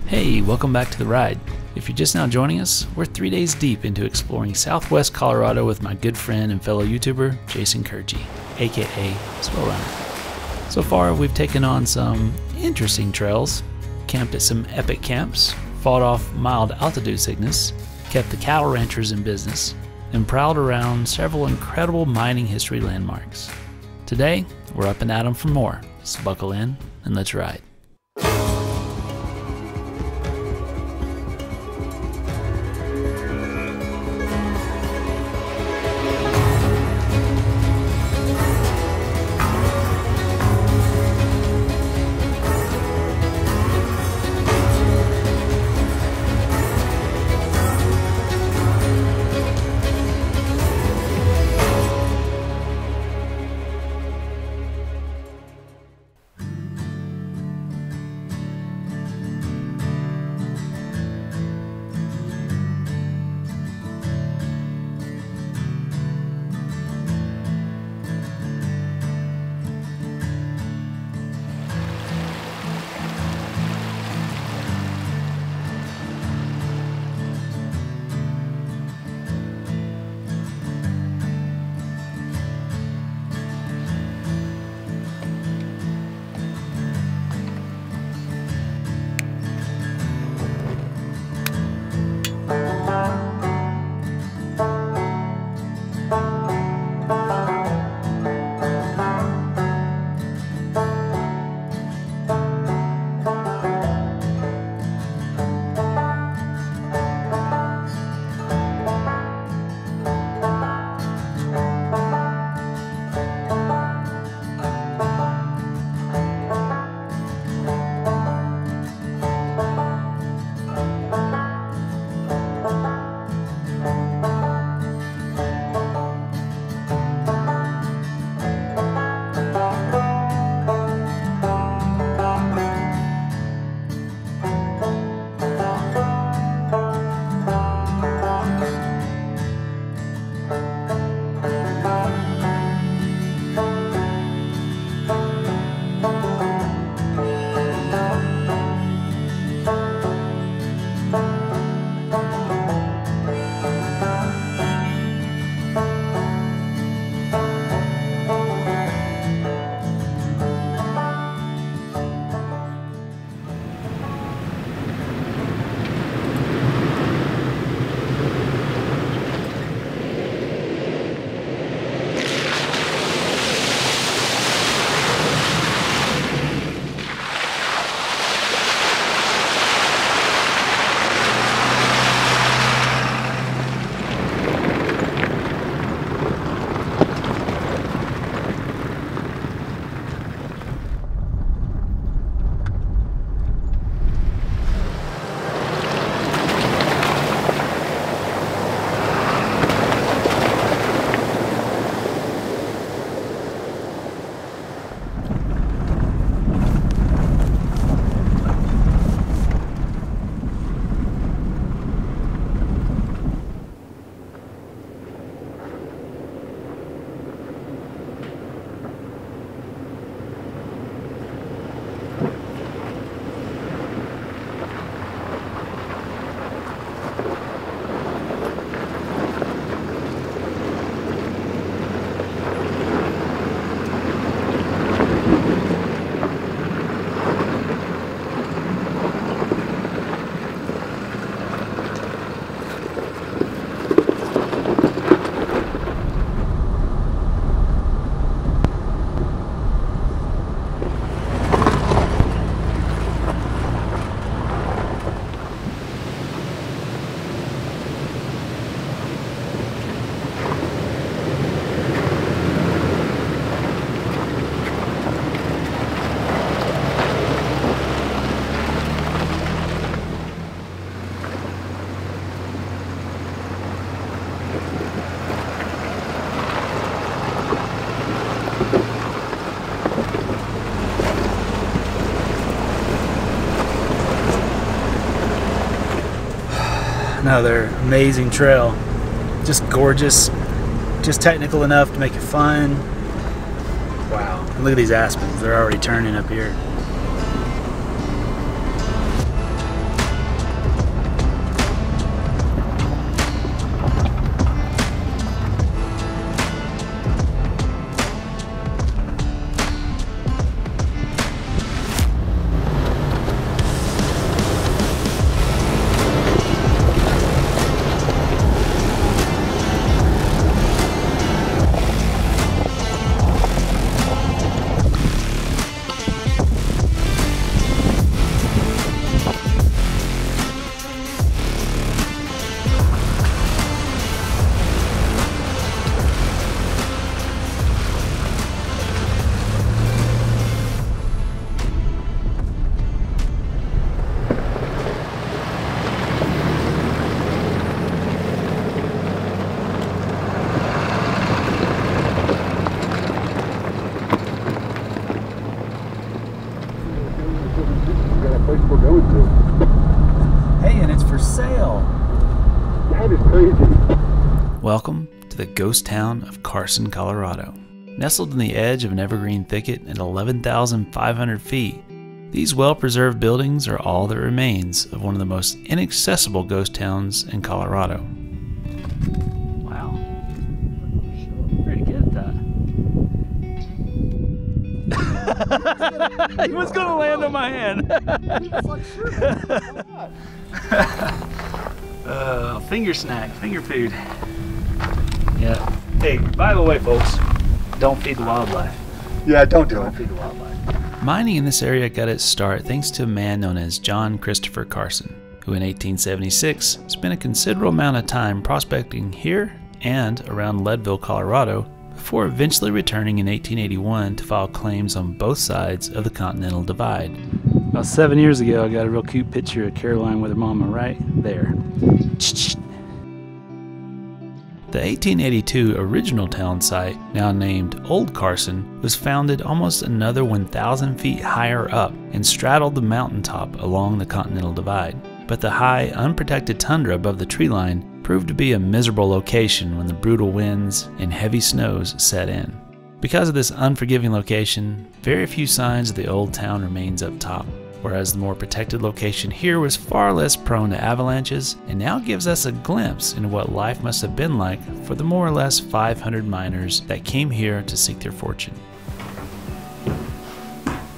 Hey, welcome back to the ride. If you're just now joining us, we're 3 days deep into exploring southwest Colorado with my good friend and fellow YouTuber, Jason Kirchie, aka Swell Runner. So far, we've taken on some interesting trails, camped at some epic camps, fought off mild altitude sickness, kept the cattle ranchers in business, and prowled around several incredible mining history landmarks. Today, we're up and at 'em for more, so buckle in and let's ride. Another amazing trail, just gorgeous, just technical enough to make it fun. Wow, and look at these aspens, they're already turning up here. Hey, and it's for sale. That is crazy. Welcome to the ghost town of Carson, Colorado. Nestled in the edge of an evergreen thicket at 11,500 feet, these well-preserved buildings are all that remains of one of the most inaccessible ghost towns in Colorado. Wow. Pretty good at that. He was going to land on my hand. Finger snack, finger food. Yeah. Hey, by the way, folks, don't feed the wildlife. Yeah, don't do it. Don't feed the wildlife. Mining in this area got its start thanks to a man known as John Christopher Carson, who in 1876 spent a considerable amount of time prospecting here and around Leadville, Colorado, before eventually returning in 1881 to file claims on both sides of the Continental Divide. About 7 years ago, I got a real cute picture of Caroline with her mama right there. The 1882 original town site, now named Old Carson, was founded almost another 1,000 feet higher up and straddled the mountaintop along the Continental Divide. But the high, unprotected tundra above the tree line proved to be a miserable location when the brutal winds and heavy snows set in. Because of this unforgiving location, very few signs of the old town remains up top, whereas the more protected location here was far less prone to avalanches and now gives us a glimpse into what life must have been like for the more or less 500 miners that came here to seek their fortune.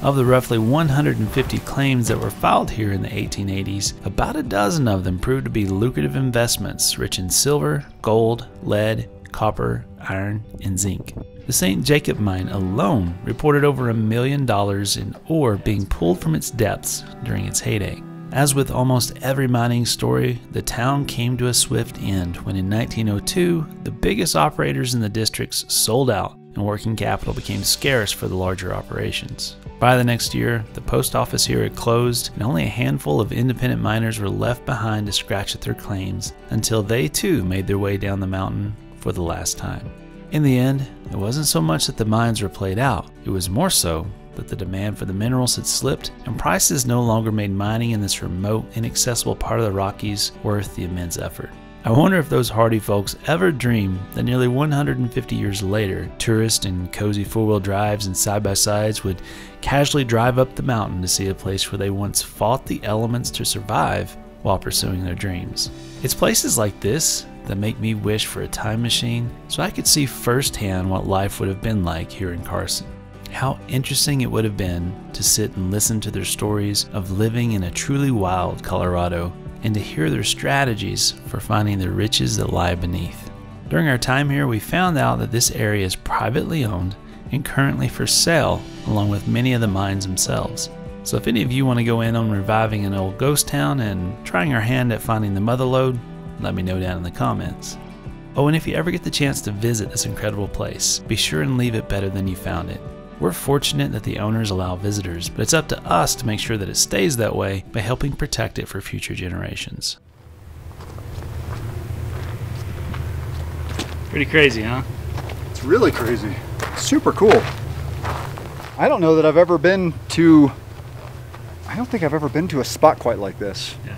Of the roughly 150 claims that were filed here in the 1880s, about a dozen of them proved to be lucrative investments rich in silver, gold, lead, copper, iron, and zinc. The St. Jacob mine alone reported over $1 million in ore being pulled from its depths during its heyday. As with almost every mining story, the town came to a swift end when in 1902, the biggest operators in the districts sold out and working capital became scarce for the larger operations. By the next year, the post office here had closed and only a handful of independent miners were left behind to scratch at their claims until they too made their way down the mountain for the last time. In the end, it wasn't so much that the mines were played out, it was more so that the demand for the minerals had slipped and prices no longer made mining in this remote, inaccessible part of the Rockies worth the immense effort. I wonder if those hardy folks ever dreamed that nearly 150 years later, tourists in cozy four-wheel drives and side-by-sides would casually drive up the mountain to see a place where they once fought the elements to survive while pursuing their dreams. It's places like this that make me wish for a time machine so I could see firsthand what life would have been like here in Carson. How interesting it would have been to sit and listen to their stories of living in a truly wild Colorado and to hear their strategies for finding the riches that lie beneath. During our time here, we found out that this area is privately owned and currently for sale, along with many of the mines themselves. So if any of you want to go in on reviving an old ghost town and trying our hand at finding the motherlode, let me know down in the comments. Oh, and if you ever get the chance to visit this incredible place, be sure and leave it better than you found it. We're fortunate that the owners allow visitors, but it's up to us to make sure that it stays that way by helping protect it for future generations. Pretty crazy, huh? It's really crazy. Super cool. I don't know that I've ever been to... I don't think I've ever been to a spot quite like this. Yeah.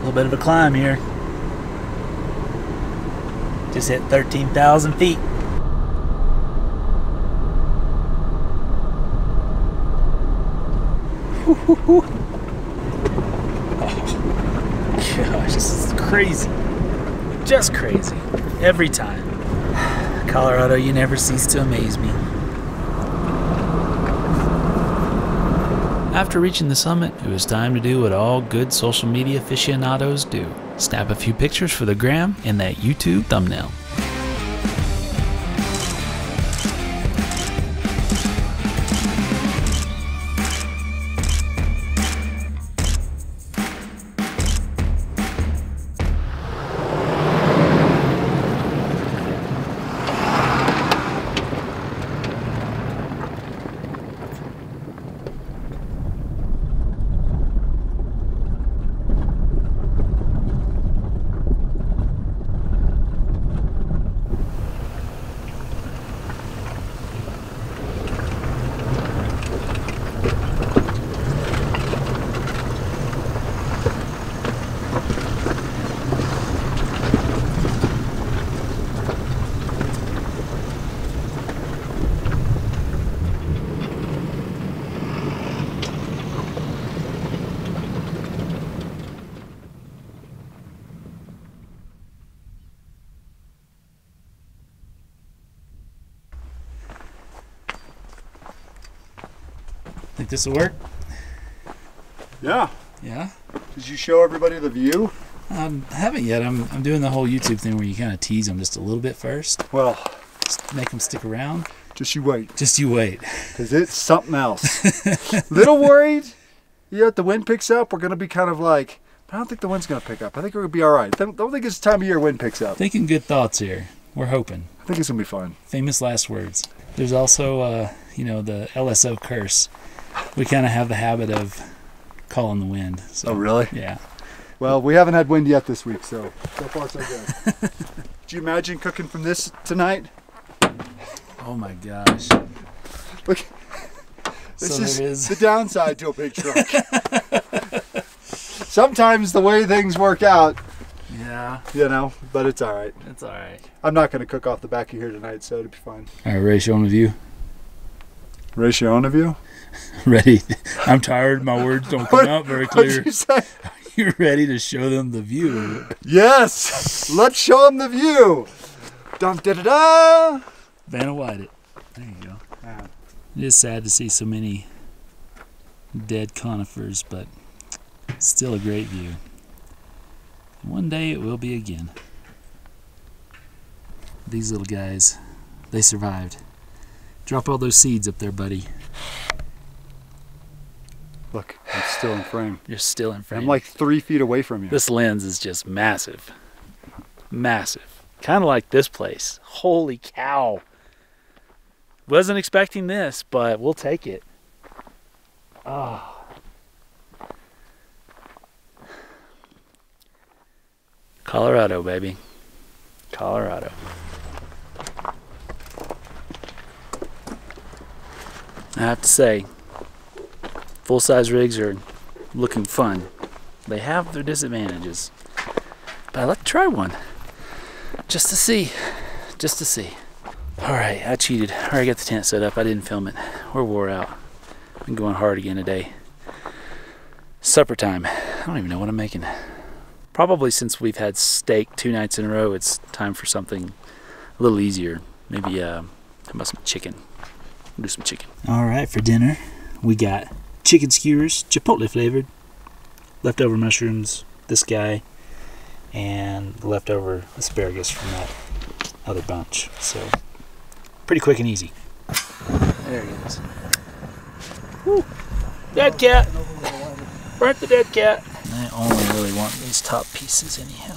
little bit of a climb here. Just hit 13,000 feet. Oh, gosh, this is crazy. Just crazy. Every time. Colorado, you never cease to amaze me. After reaching the summit, it was time to do what all good social media aficionados do. Snap a few pictures for the gram and that YouTube thumbnail. Think this will work? Yeah. Yeah? Did you show everybody the view? I haven't yet. I'm doing the whole YouTube thing where you kind of tease them just a little bit first. Well, just make them stick around. Just you wait. Just you wait. Because it's something else. Little worried. Yeah, if the wind picks up, we're going to be kind of like, I don't think the wind's going to pick up. I think we're going to be all right. Don't think it's the time of year wind picks up. Thinking good thoughts here. We're hoping. I think it's going to be fun. Famous last words. There's also, you know, the LSO curse. We kind of have the habit of calling the wind. So, oh, really? Yeah. Well, we haven't had wind yet this week, so far so good. Do you imagine cooking from this tonight? Oh my gosh. Look, this So is the downside to a big truck. Sometimes the way things work out, yeah, you know, but it's all right. It's all right. I'm not going to cook off the back of here tonight, so it'll be fine. All right, Ray, showing the view. Ratio on the view? Ready? I'm tired. My words don't come out very clear. What'd you say? You're ready to show them the view. Yes! Let's show them the view! Dum da da da! Vanna White it. There you go. Yeah. It is sad to see so many dead conifers, but still a great view. One day it will be again. These little guys, they survived. Drop all those seeds up there, buddy. Look, I'm still in frame. You're still in frame. I'm like 3 feet away from you. This lens is just massive. Massive. Kind of like this place. Holy cow. Wasn't expecting this, but we'll take it. Oh. Colorado, baby. Colorado. I have to say, full-size rigs are looking fun. They have their disadvantages, but I'd like to try one just to see. All right, I cheated. I already got the tent set up. I didn't film it. We're wore out. Been going hard again today. Supper time. I don't even know what I'm making. Probably since we've had steak 2 nights in a row, it's time for something a little easier. Maybe how about some chicken? We'll do some chicken. All right, for dinner, we got chicken skewers, chipotle flavored, leftover mushrooms, this guy, and the leftover asparagus from that other bunch. So, pretty quick and easy. There he is. Woo. Dead cat. Burnt the dead cat. I only really want these top pieces anyhow.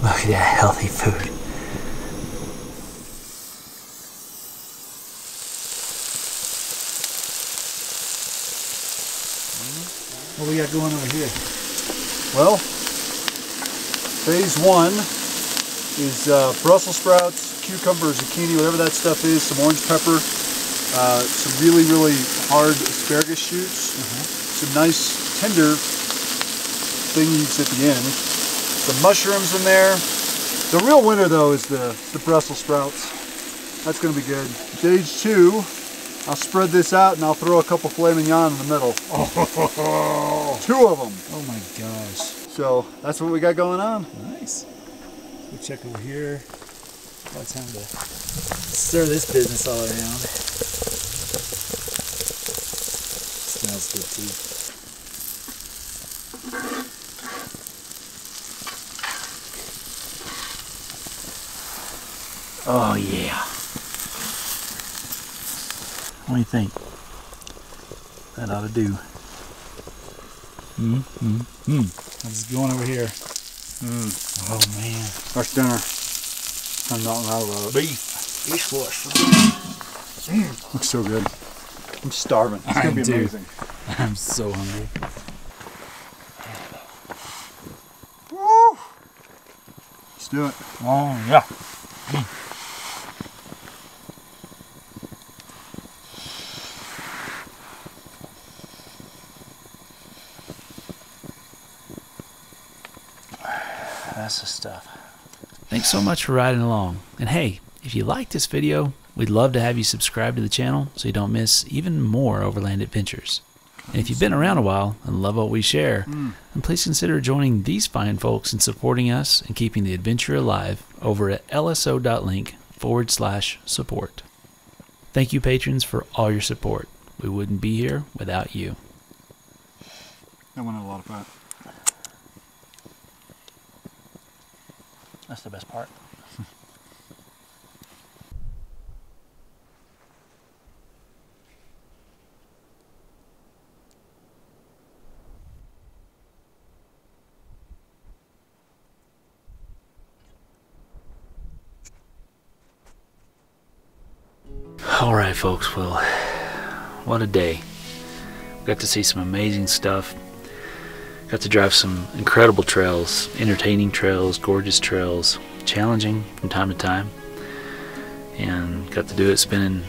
Look, Yeah, healthy food. What we got going over here? Well, phase one is Brussels sprouts, cucumber, zucchini, whatever that stuff is, some orange pepper, some really, really hard asparagus shoots, some nice tender thingies at the end, some mushrooms in there. The real winner though is the Brussels sprouts. That's going to be good. Stage two, I'll spread this out and I'll throw a couple filet mignon in the middle. Oh, 2 of them. Oh my gosh. So that's what we got going on. Nice. We'll check over here. About time to stir this business all around. Smells good too. Oh yeah. What do you think? That ought to do. How's it going over here? Oh man. First dinner. I'm not allowed to love it. Beef. Fish flush. Looks so good. I'm starving. It's going to be amazing. I'm so hungry. Woo! Let's do it. Oh yeah. That's the stuff. Thanks so much for riding along. And hey, if you like this video, we'd love to have you subscribe to the channel so you don't miss even more Overland adventures. And if you've been around a while and love what we share, then please consider joining these fine folks and supporting us and keeping the adventure alive over at lso.link/support. Thank you, patrons, for all your support. We wouldn't be here without you. That went a lot of fat. That's the best part. All right, folks. Well, what a day. Got to see some amazing stuff. Got to drive some incredible trails, entertaining trails, gorgeous trails, challenging from time to time, and got to do it spending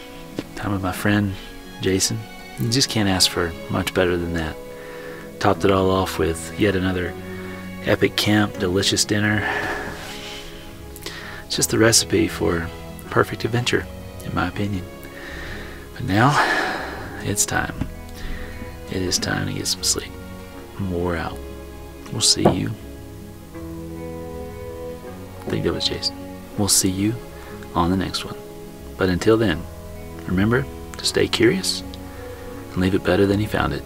time with my friend Jason. You just can't ask for much better than that. Topped it all off with yet another epic camp, delicious dinner. It's just the recipe for perfect adventure, in my opinion. But now it's time. It is time to get some sleep. I'm wore out. We'll see you. I think that was Jason. We'll see you on the next one. But until then, remember to stay curious and leave it better than you found it.